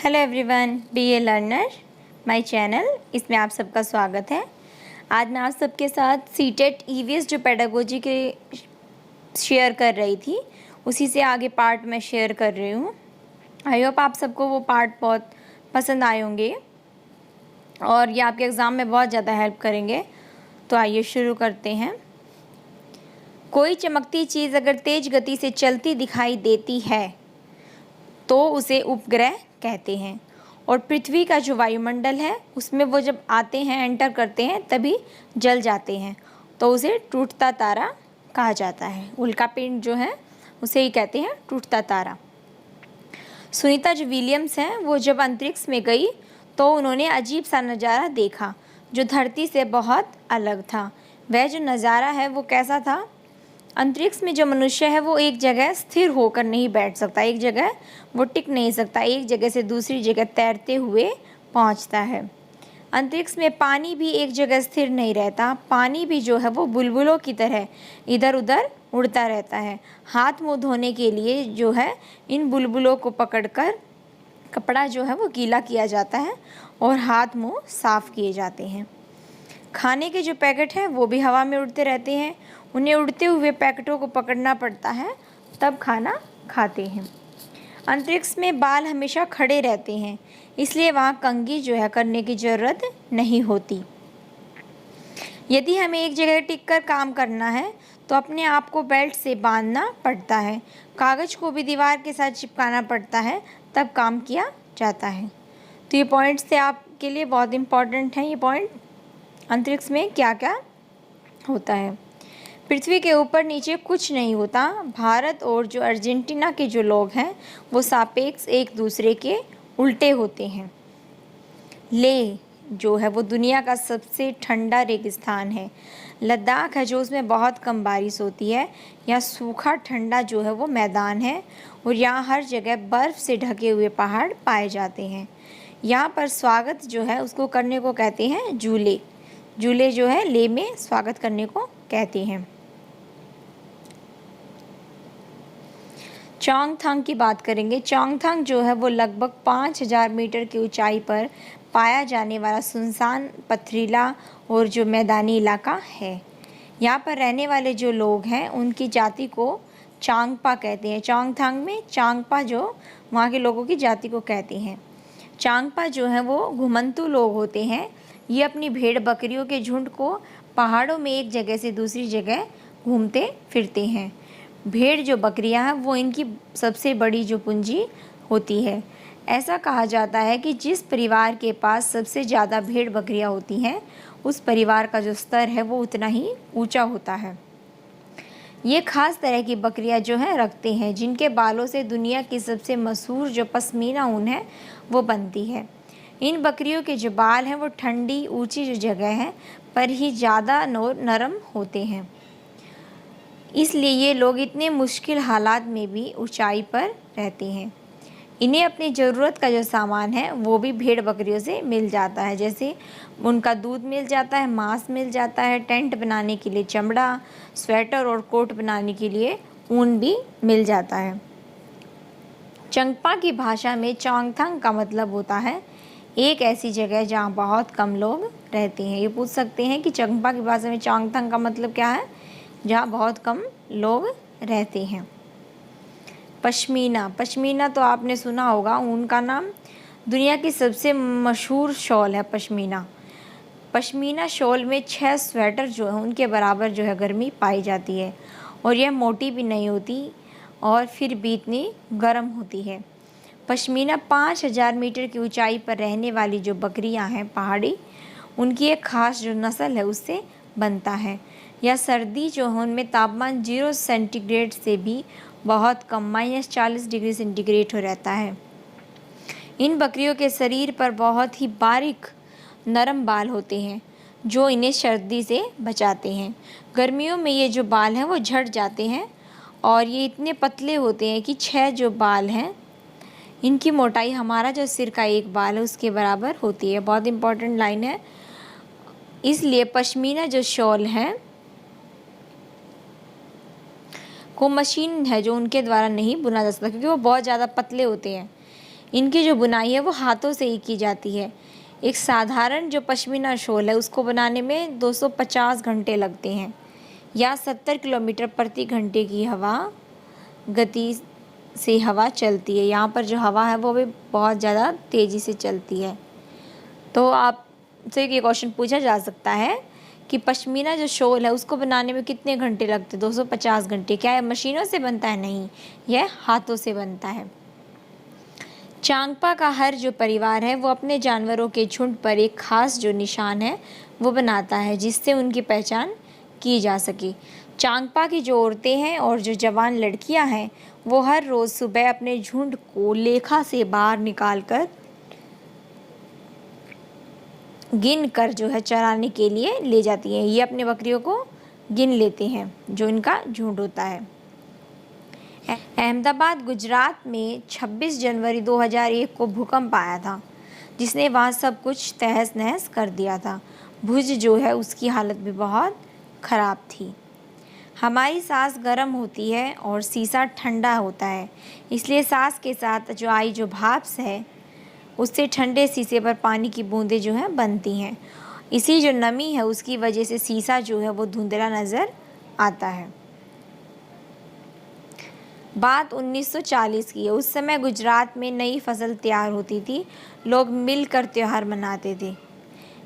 Hello everyone, be a learner my channel, इसमें आप सबका स्वागत है। आज मैं आप सबके साथ सीटेट ईवीएस जो पेडागोजी के शेयर कर रही थी, उसी से आगे पार्ट मैं शेयर कर रही हूँ। आई होप आप सबको वो पार्ट बहुत पसंद आए होंगे और ये आपके एग्ज़ाम में बहुत ज़्यादा हेल्प करेंगे। तो आइए शुरू करते हैं। कोई चमकती चीज़ अगर तेज़ गति से चलती दिखाई देती है तो उसे उपग्रह कहते हैं। और पृथ्वी का जो वायुमंडल है उसमें वो जब आते हैं, एंटर करते हैं, तभी जल जाते हैं, तो उसे टूटता तारा कहा जाता है। उल्का पिंड जो है उसे ही कहते हैं टूटता तारा। सुनीता जो विलियम्स हैं वो जब अंतरिक्ष में गई तो उन्होंने अजीब सा नज़ारा देखा जो धरती से बहुत अलग था। वह जो नज़ारा है वो कैसा था? अंतरिक्ष में जो मनुष्य है वो एक जगह स्थिर होकर नहीं बैठ सकता, एक जगह वो टिक नहीं सकता, एक जगह से दूसरी जगह तैरते हुए पहुंचता है। अंतरिक्ष में पानी भी एक जगह स्थिर नहीं रहता, पानी भी जो है वो बुलबुलों की तरह इधर उधर उड़ता रहता है। हाथ मुंह धोने के लिए जो है इन बुलबुलों को पकड़कर कपड़ा जो है वो गीला किया जाता है और हाथ मुंह साफ किए जाते हैं। खाने के जो पैकेट हैं वो भी हवा में उड़ते रहते हैं, उन्हें उड़ते हुए पैकेटों को पकड़ना पड़ता है, तब खाना खाते हैं। अंतरिक्ष में बाल हमेशा खड़े रहते हैं, इसलिए वहाँ कंघी जो है करने की ज़रूरत नहीं होती। यदि हमें एक जगह टिक कर काम करना है तो अपने आप को बेल्ट से बांधना पड़ता है, कागज़ को भी दीवार के साथ चिपकाना पड़ता है, तब काम किया जाता है। तो ये पॉइंट्स थे आपके लिए बहुत इम्पॉर्टेंट हैं। ये पॉइंट अंतरिक्ष में क्या क्या होता है। पृथ्वी के ऊपर नीचे कुछ नहीं होता। भारत और जो अर्जेंटीना के जो लोग हैं वो सापेक्ष एक दूसरे के उल्टे होते हैं। लेह जो है वो दुनिया का सबसे ठंडा रेगिस्तान है। लद्दाख है जो उसमें बहुत कम बारिश होती है। यहाँ सूखा ठंडा जो है वो मैदान है और यहाँ हर जगह बर्फ़ से ढके हुए पहाड़ पाए जाते हैं। यहाँ पर स्वागत जो है उसको करने को कहते हैं झूले। झूले जो है लेह में स्वागत करने को कहते हैं। चोंगथांग की बात करेंगे। चोंगथांग जो है वो लगभग 5000 मीटर की ऊंचाई पर पाया जाने वाला सुनसान, पथरीला और जो मैदानी इलाका है। यहाँ पर रहने वाले जो लोग हैं उनकी जाति को चांगपा कहते हैं। चोंगथांग में चांगपा जो वहाँ के लोगों की जाति को कहते हैं। चांगपा जो है वो घुमंतू लोग होते हैं। ये अपनी भेड़ बकरियों के झुंड को पहाड़ों में एक जगह से दूसरी जगह घूमते फिरते हैं। भेड़ जो बकरियां हैं वो इनकी सबसे बड़ी जो पूंजी होती है। ऐसा कहा जाता है कि जिस परिवार के पास सबसे ज़्यादा भेड़ बकरियां होती हैं उस परिवार का जो स्तर है वो उतना ही ऊंचा होता है। ये खास तरह की बकरियां जो हैं रखते हैं जिनके बालों से दुनिया की सबसे मशहूर जो पश्मीना ऊन है वो बनती है। इन बकरियों के जो बाल हैं वो ठंडी ऊंची जो जगह है पर ही ज़्यादा नरम होते हैं, इसलिए ये लोग इतने मुश्किल हालात में भी ऊंचाई पर रहते हैं। इन्हें अपनी ज़रूरत का जो सामान है वो भी भेड़ बकरियों से मिल जाता है, जैसे उनका दूध मिल जाता है, मांस मिल जाता है, टेंट बनाने के लिए चमड़ा, स्वेटर और कोट बनाने के लिए ऊन भी मिल जाता है। चंगपा की भाषा में चोंगथांग का मतलब होता है एक ऐसी जगह जहाँ बहुत कम लोग रहते हैं। ये पूछ सकते हैं कि चंगपा की भाषा में चोंगथांग का मतलब क्या है? जहाँ बहुत कम लोग रहते हैं। पश्मीना, पश्मीना तो आपने सुना होगा ऊन का नाम। दुनिया की सबसे मशहूर शॉल है पश्मीना। पश्मीना शॉल में 6 स्वेटर जो है उनके बराबर जो है गर्मी पाई जाती है और यह मोटी भी नहीं होती और फिर भी इतनी गर्म होती है। पश्मीना 5000 मीटर की ऊंचाई पर रहने वाली जो बकरियां हैं पहाड़ी, उनकी एक ख़ास जो नस्ल है उससे बनता है। या सर्दी जो है उनमें तापमान 0 सेंटीग्रेड से भी बहुत कम -40 डिग्री सेंटीग्रेड हो रहता है। इन बकरियों के शरीर पर बहुत ही बारीक नरम बाल होते हैं जो इन्हें सर्दी से बचाते हैं। गर्मियों में ये जो बाल हैं वो झड़ जाते हैं और ये इतने पतले होते हैं कि 6 जो बाल हैं इनकी मोटाई हमारा जो सिर का एक बाल है उसके बराबर होती है। बहुत इम्पोर्टेंट लाइन है। इसलिए पश्मीना जो शॉल है को मशीन है जो उनके द्वारा नहीं बुना जा सकता क्योंकि वो बहुत ज़्यादा पतले होते हैं। इनकी जो बुनाई है वो हाथों से ही की जाती है। एक साधारण जो पश्मीना शॉल है उसको बनाने में 250 घंटे लगते हैं या 70 किलोमीटर प्रति घंटे की हवा गति से हवा चलती है। यहाँ पर जो हवा है वो भी बहुत ज़्यादा तेज़ी से चलती है। तो आपसे ये क्वेश्चन पूछा जा सकता है कि पश्मीना जो शॉल है उसको बनाने में कितने घंटे लगते हैं? 250 घंटे। क्या यह मशीनों से बनता है? नहीं, यह हाथों से बनता है। चांगपा का हर जो परिवार है वो अपने जानवरों के झुंड पर एक खास जो निशान है वो बनाता है जिससे उनकी पहचान की जा सके। चांगपा की जो औरतें हैं और जो जवान लड़कियां हैं वो हर रोज़ सुबह अपने झुंड को लेखा से बाहर निकालकर गिन कर जो है चराने के लिए ले जाती हैं। ये अपने बकरियों को गिन लेते हैं जो इनका झुंड होता है। अहमदाबाद गुजरात में 26 जनवरी 2001 को भूकंप आया था जिसने वहाँ सब कुछ तहस नहस कर दिया था। भुज जो है उसकी हालत भी बहुत ख़राब थी। हमारी सांस गर्म होती है और शीशा ठंडा होता है, इसलिए सांस के साथ जो आई जो भाप है उससे ठंडे शीशे पर पानी की बूंदें जो हैं बनती हैं। इसी जो नमी है उसकी वजह से शीशा जो है वो धुंधला नज़र आता है। बात 1940 की है। उस समय गुजरात में नई फसल तैयार होती थी। लोग मिलकर त्यौहार मनाते थे।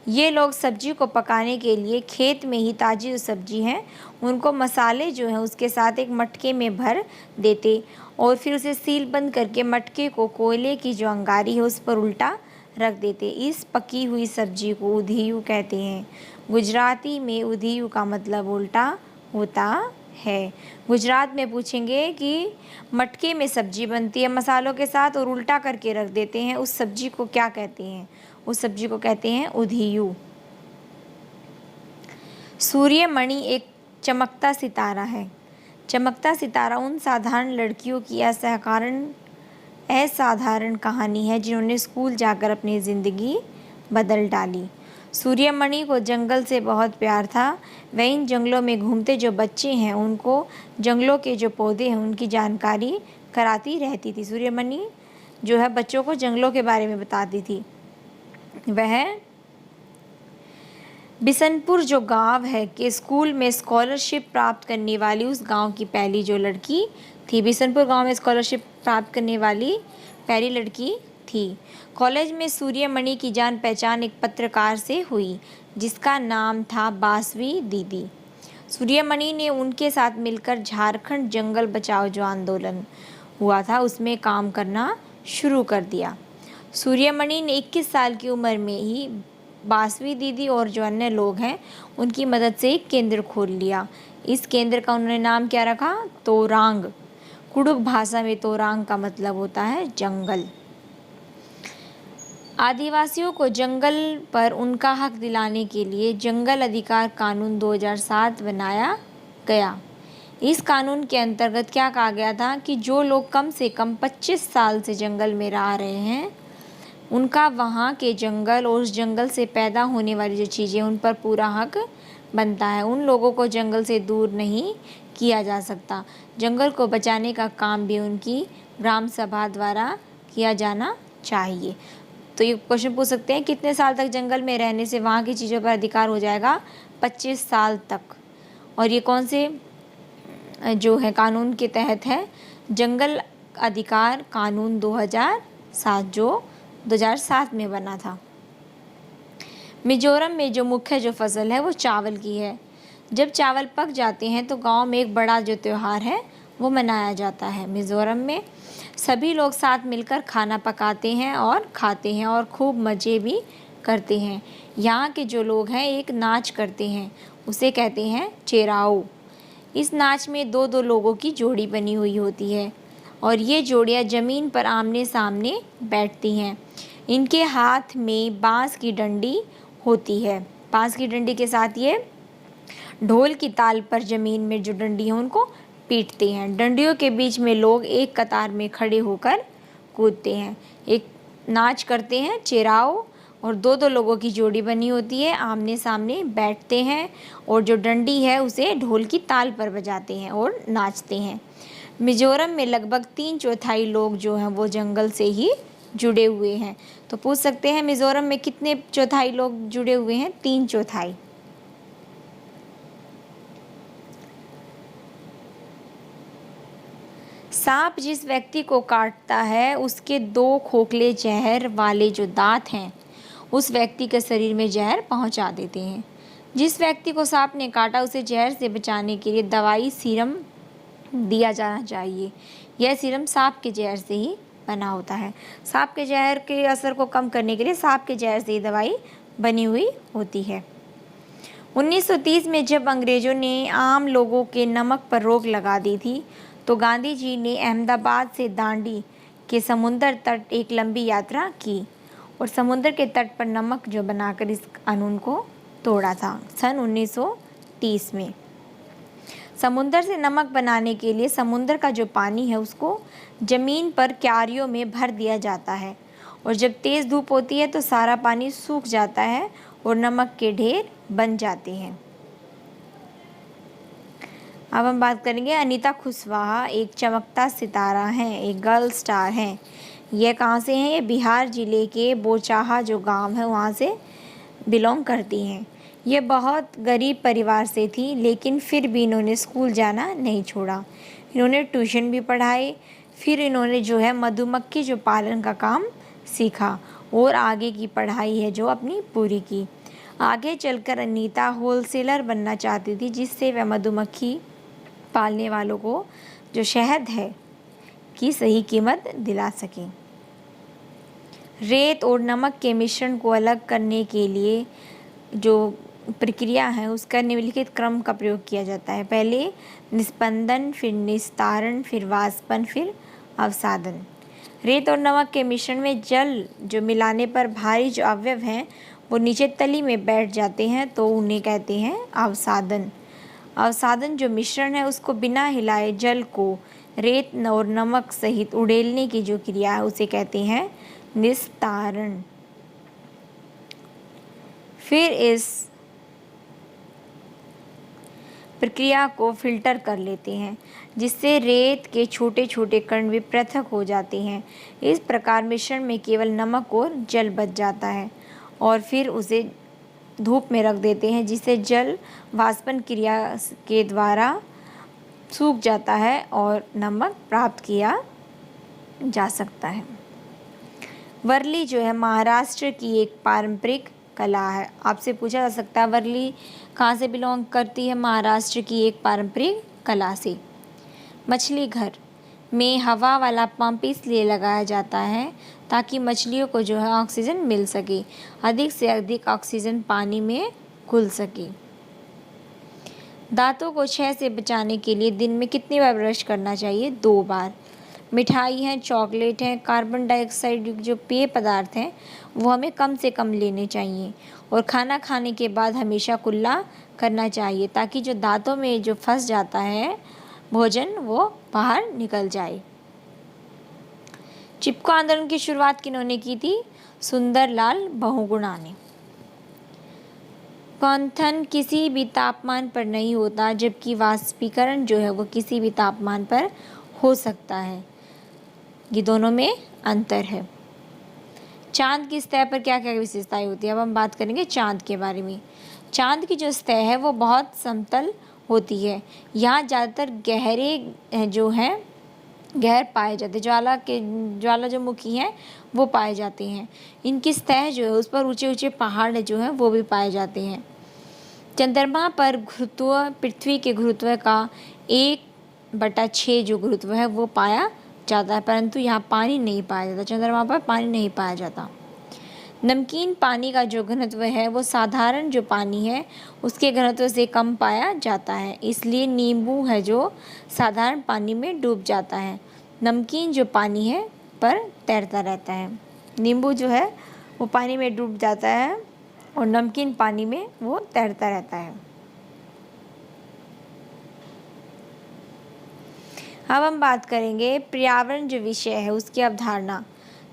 ये लोग सब्जी को पकाने के लिए खेत में ही ताज़ी जो सब्जी हैं उनको मसाले जो हैं उसके साथ एक मटके में भर देते और फिर उसे सील बंद करके मटके को कोयले की जो अंगारी है उस पर उल्टा रख देते। इस पकी हुई सब्जी को उधियू कहते हैं। गुजराती में उधियू का मतलब उल्टा होता है। गुजरात में पूछेंगे कि मटके में सब्जी बनती है मसालों के साथ और उल्टा करके रख देते हैं, उस सब्जी को क्या कहते हैं? उस सब्जी को कहते हैं उधियू। सूर्यमणि एक चमकता सितारा है। चमकता सितारा उन साधारण लड़कियों की असाधारण कहानी है जिन्होंने स्कूल जाकर अपनी ज़िंदगी बदल डाली। सूर्यमणि को जंगल से बहुत प्यार था। वह इन जंगलों में घूमते जो बच्चे हैं उनको जंगलों के जो पौधे हैं उनकी जानकारी कराती रहती थी। सूर्यमणि जो है बच्चों को जंगलों के बारे में बताती थी। वह बिशनपुर जो गांव है के स्कूल में स्कॉलरशिप प्राप्त करने वाली उस गांव की पहली जो लड़की थी। बिशनपुर गांव में स्कॉलरशिप प्राप्त करने वाली पहली लड़की थी। कॉलेज में सूर्यमणि की जान पहचान एक पत्रकार से हुई जिसका नाम था बासवी दीदी। सूर्यमणि ने उनके साथ मिलकर झारखंड जंगल बचाओ जो आंदोलन हुआ था उसमें काम करना शुरू कर दिया। सूर्यमणि ने 21 साल की उम्र में ही बासवी दीदी और जो अन्य लोग हैं उनकी मदद से एक केंद्र खोल लिया। इस केंद्र का उन्होंने नाम क्या रखा? तोरांग। कुडुख भाषा में तोरांग का मतलब होता है जंगल। आदिवासियों को जंगल पर उनका हक दिलाने के लिए जंगल अधिकार कानून 2007 बनाया गया। इस कानून के अंतर्गत क्या कहा गया था कि जो लोग कम से कम 25 साल से जंगल में रह रहे हैं उनका वहाँ के जंगल और उस जंगल से पैदा होने वाली जो चीज़ें उन पर पूरा हक बनता है। उन लोगों को जंगल से दूर नहीं किया जा सकता। जंगल को बचाने का काम भी उनकी ग्राम सभा द्वारा किया जाना चाहिए। तो ये क्वेश्चन पूछ सकते हैं कितने साल तक जंगल में रहने से वहाँ की चीज़ों पर अधिकार हो जाएगा? 25 साल तक। और ये कौन से जो है कानून के तहत है? जंगल अधिकार कानून 2007 जो 2007 में बना था। मिजोरम में जो मुख्य जो फसल है वो चावल की है। जब चावल पक जाते हैं तो गांव में एक बड़ा जो त्यौहार है वो मनाया जाता है। मिजोरम में सभी लोग साथ मिलकर खाना पकाते हैं और खाते हैं और खूब मज़े भी करते हैं। यहाँ के जो लोग हैं एक नाच करते हैं, उसे कहते हैं चेराओ। इस नाच में दो दो लोगों की जोड़ी बनी हुई होती है और ये जोड़ियाँ ज़मीन पर आमने सामने बैठती हैं। इनके हाथ में बांस की डंडी होती है। बांस की डंडी के साथ ये ढोल की ताल पर ज़मीन में जो डंडी है उनको पीटते हैं। डंडियों के बीच में लोग एक कतार में खड़े होकर कूदते हैं, एक नाच करते हैं चेराओ और दो दो लोगों की जोड़ी बनी होती है, आमने सामने बैठते हैं और जो डंडी है उसे ढोल की ताल पर बजाते हैं और नाचते हैं। मिजोरम में लगभग 3/4 लोग जो हैं वो जंगल से ही जुड़े हुए हैं। तो पूछ सकते हैं मिज़ोरम में कितने चौथाई लोग जुड़े हुए हैं? 3/4। सांप जिस व्यक्ति को काटता है उसके 2 खोखले जहर वाले जो दांत हैं उस व्यक्ति के शरीर में जहर पहुंचा देते हैं। जिस व्यक्ति को सांप ने काटा उसे जहर से बचाने के लिए दवाई सीरम दिया जाना चाहिए। यह सीरम सांप के जहर से ही बना होता है। सांप के जहर के असर को कम करने के लिए सांप के जहर से ही दवाई बनी हुई होती है। 1930 में जब अंग्रेज़ों ने आम लोगों के नमक पर रोक लगा दी थी तो गांधी जी ने अहमदाबाद से दांडी के समुंदर तट एक लंबी यात्रा की और समुद्र के तट पर नमक जो बनाकर इस कानून को तोड़ा था सन 1930 में। समुंदर से नमक बनाने के लिए समुंदर का जो पानी है उसको ज़मीन पर क्यारियों में भर दिया जाता है और जब तेज़ धूप होती है तो सारा पानी सूख जाता है और नमक के ढेर बन जाते हैं। अब हम बात करेंगे अनीता कुशवाहा एक चमकता सितारा हैं, एक गर्ल स्टार हैं। यह कहाँ से हैं? ये बिहार ज़िले के बोचाहा जो गांव है वहाँ से बिलोंग करती हैं। ये बहुत गरीब परिवार से थी लेकिन फिर भी इन्होंने स्कूल जाना नहीं छोड़ा। इन्होंने ट्यूशन भी पढ़ाए, फिर इन्होंने जो है मधुमक्खी जो पालन का काम सीखा और आगे की पढ़ाई है जो अपनी पूरी की। आगे चलकर अनीता होलसेलर बनना चाहती थी जिससे वह मधुमक्खी पालने वालों को जो शहद है की सही कीमत दिला सकें। रेत और नमक के मिश्रण को अलग करने के लिए जो प्रक्रिया है उसका निम्नलिखित क्रम का प्रयोग किया जाता है। पहले निस्पंदन, फिर निस्तारण, फिर वाष्पन, फिर अवसादन। रेत और नमक के मिश्रण में जल जो मिलाने पर भारी जो अवयव हैं वो नीचे तली में बैठ जाते हैं तो उन्हें कहते हैं अवसादन। अवसादन जो मिश्रण है उसको बिना हिलाए जल को रेत और नमक सहित उड़ेलने की जो क्रिया है उसे कहते हैं निस्तारण। फिर इस प्रक्रिया को फिल्टर कर लेते हैं जिससे रेत के छोटे छोटे कण भी पृथक हो जाते हैं। इस प्रकार मिश्रण में केवल नमक और जल बच जाता है और फिर उसे धूप में रख देते हैं जिससे जल वाष्पन क्रिया के द्वारा सूख जाता है और नमक प्राप्त किया जा सकता है। वर्ली जो है महाराष्ट्र की एक पारंपरिक कला है। आपसे पूछा जा सकता है वर्ली कहाँ से बिलोंग करती है? महाराष्ट्र की एक पारंपरिक कला से। मछली घर में हवा वाला पंप इसलिए लगाया जाता है ताकि मछलियों को जो है ऑक्सीजन मिल सके, अधिक से अधिक ऑक्सीजन पानी में घुल सके। दांतों को क्षय से बचाने के लिए दिन में कितनी बार ब्रश करना चाहिए? 2 बार। मिठाई है, चॉकलेट है, कार्बन डाइऑक्साइड युक्त जो पेय पदार्थ हैं वो हमें कम से कम लेने चाहिए और खाना खाने के बाद हमेशा कुल्ला करना चाहिए ताकि जो दांतों में जो फंस जाता है भोजन वो बाहर निकल जाए। चिपको आंदोलन की शुरुआत किन्होंने की थी? सुंदरलाल बहुगुणा ने। क्वथन किसी भी तापमान पर नहीं होता जबकि वाष्पीकरण जो है वो किसी भी तापमान पर हो सकता है। ये दोनों में अंतर है। चांद की सतह पर क्या क्या विशेषताएं होती है? अब हम बात करेंगे चांद के बारे में। चांद की जो सतह है वो बहुत समतल होती है। यहाँ ज़्यादातर गहरे जो हैं गहर पाए जाते हैं, ज्वालामुखी हैं वो पाए जाते हैं। इनकी सतह जो है उस पर ऊंचे ऊंचे पहाड़ जो हैं वो भी पाए जाते हैं। चंद्रमा पर गुरुत्व पृथ्वी के गुरुत्व का 1/6 जो गुरुत्व है वो पाया जाता है परंतु यहाँ पानी नहीं पाया जाता। चंद्रमा पर पानी नहीं पाया जाता। नमकीन पानी का जो घनत्व है वो साधारण जो पानी है उसके घनत्व से कम पाया जाता है, इसलिए नींबू है जो साधारण पानी में डूब जाता है, नमकीन जो पानी है पर तैरता रहता है। नींबू जो है वो पानी में डूब जाता है और नमकीन पानी में वो तैरता रहता है। अब हम बात करेंगे पर्यावरण जो विषय है उसकी अवधारणा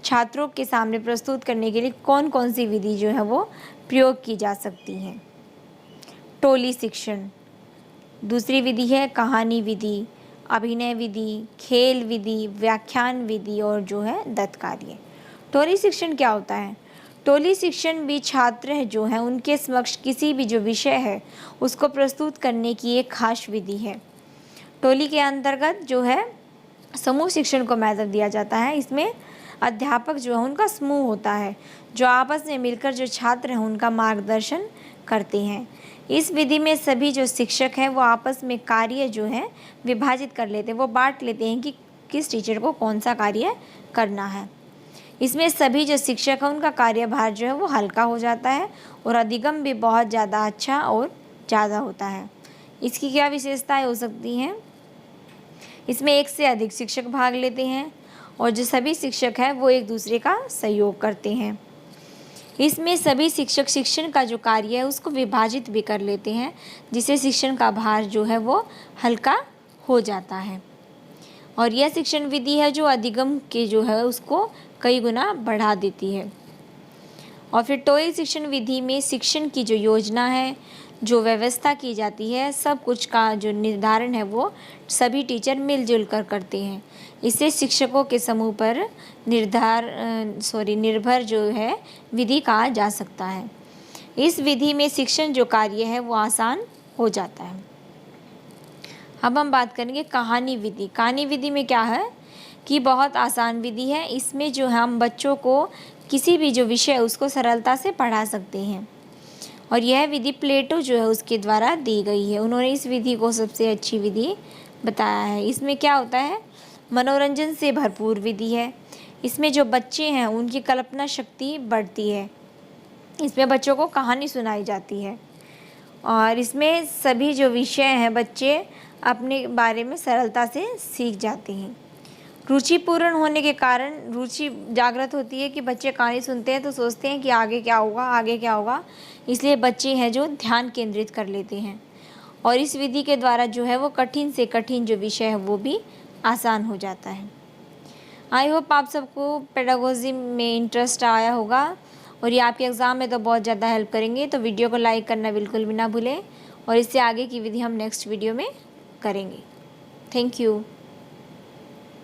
छात्रों के सामने प्रस्तुत करने के लिए कौन कौन सी विधि जो है वो प्रयोग की जा सकती है। टोली शिक्षण, दूसरी विधि है कहानी विधि, अभिनय विधि, खेल विधि, व्याख्यान विधि और जो है दत्त कार्य। टोली शिक्षण क्या होता है? टोली शिक्षण भी छात्र जो हैं उनके समक्ष किसी भी जो विषय है उसको प्रस्तुत करने की एक खास विधि है। टोली के अंतर्गत जो है समूह शिक्षण को महत्व दिया जाता है। इसमें अध्यापक जो है उनका समूह होता है जो आपस में मिलकर जो छात्र हैं उनका मार्गदर्शन करते हैं। इस विधि में सभी जो शिक्षक हैं वो आपस में कार्य जो है विभाजित कर लेते हैं, वो बांट लेते हैं कि किस टीचर को कौन सा कार्य करना है। इसमें सभी जो शिक्षक हैं उनका कार्यभार जो है वो हल्का हो जाता है और अधिगम भी बहुत ज़्यादा अच्छा और ज़्यादा होता है। इसकी क्या विशेषताएं हो सकती हैं? इसमें एक से अधिक शिक्षक भाग लेते हैं और जो सभी शिक्षक हैं वो एक दूसरे का सहयोग करते हैं। इसमें सभी शिक्षक शिक्षण का जो कार्य है उसको विभाजित भी कर लेते हैं, जिससे शिक्षण का भार जो है वो हल्का हो जाता है। और यह शिक्षण विधि है जो अधिगम के जो है उसको कई गुना बढ़ा देती है। और फिर टोली शिक्षण विधि में शिक्षण की जो योजना है, जो व्यवस्था की जाती है, सब कुछ का जो निर्धारण है वो सभी टीचर मिलजुल कर करते हैं। इससे शिक्षकों के समूह पर निर्भर जो है विधि कहा जा सकता है। इस विधि में शिक्षण जो कार्य है वो आसान हो जाता है। अब हम बात करेंगे कहानी विधि। कहानी विधि में क्या है कि बहुत आसान विधि है। इसमें जो हम बच्चों को किसी भी जो विषय उसको सरलता से पढ़ा सकते हैं और यह विधि प्लेटो जो है उसके द्वारा दी गई है। उन्होंने इस विधि को सबसे अच्छी विधि बताया है। इसमें क्या होता है, मनोरंजन से भरपूर विधि है। इसमें जो बच्चे हैं उनकी कल्पना शक्ति बढ़ती है। इसमें बच्चों को कहानी सुनाई जाती है और इसमें सभी जो विषय हैं बच्चे अपने बारे में सरलता से सीख जाते हैं। रुचिपूर्ण होने के कारण रुचि जागृत होती है कि बच्चे कहानी सुनते हैं तो सोचते हैं कि आगे क्या होगा, आगे क्या होगा, इसलिए बच्चे हैं जो ध्यान केंद्रित कर लेते हैं और इस विधि के द्वारा जो है वो कठिन से कठिन जो विषय है वो भी आसान हो जाता है। आई होप आप सबको पेडागोजी में इंटरेस्ट आया होगा और ये आपके एग्ज़ाम में तो बहुत ज़्यादा हेल्प करेंगे। तो वीडियो को लाइक करना बिल्कुल भी ना भूलें और इससे आगे की विधि हम नेक्स्ट वीडियो में करेंगे। Thank you.